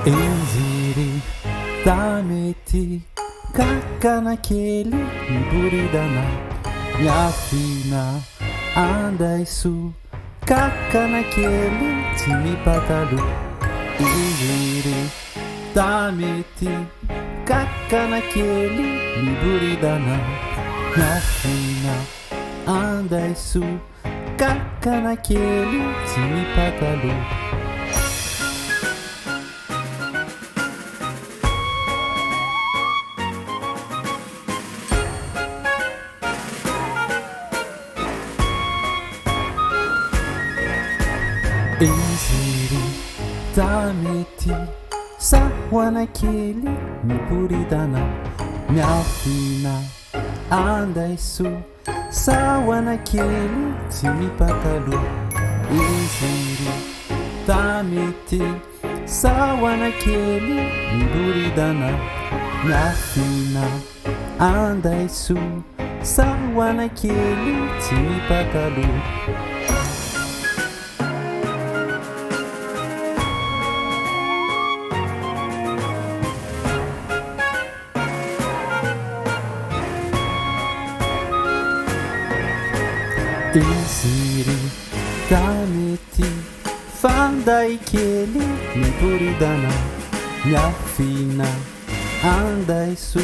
Inziri dameti kaka naquele buridana. Minha fina andai su kaka naquele time patalu. Inziri dameti kaka naquele buridana. Minha fina andai su kaka naquele time patalu. Inziri dameti sawa naquele buridana. Minha fina andai su sawa naquele time patalu. Inziri dameti sawa naquele buridana. Minha fina andai su sawa naquele time patalu. Inziri dameti fandai kele buridana. Minha fina andai su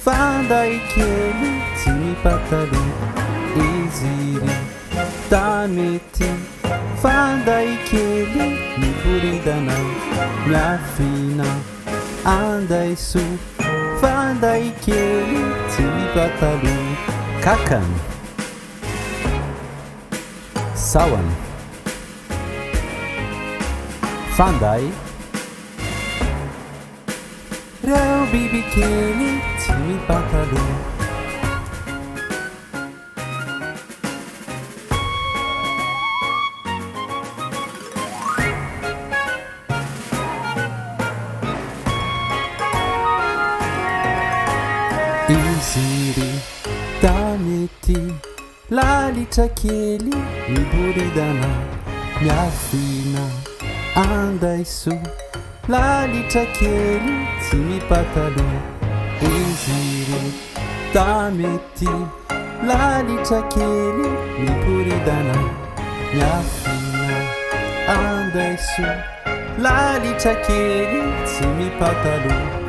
fandai kele time patalu. Inziri dameti fandai kele buridana. Minha fina andai su fandai kele time patalu. Kakan Sawan Fandai Rau bibi kele time patalu. Inziri dameti lalita kele buridana. Minha fina andai su lalita kele time patalu. Inziri dameti lalita kele buridana. Minha fina andai su lalita kele time patalu.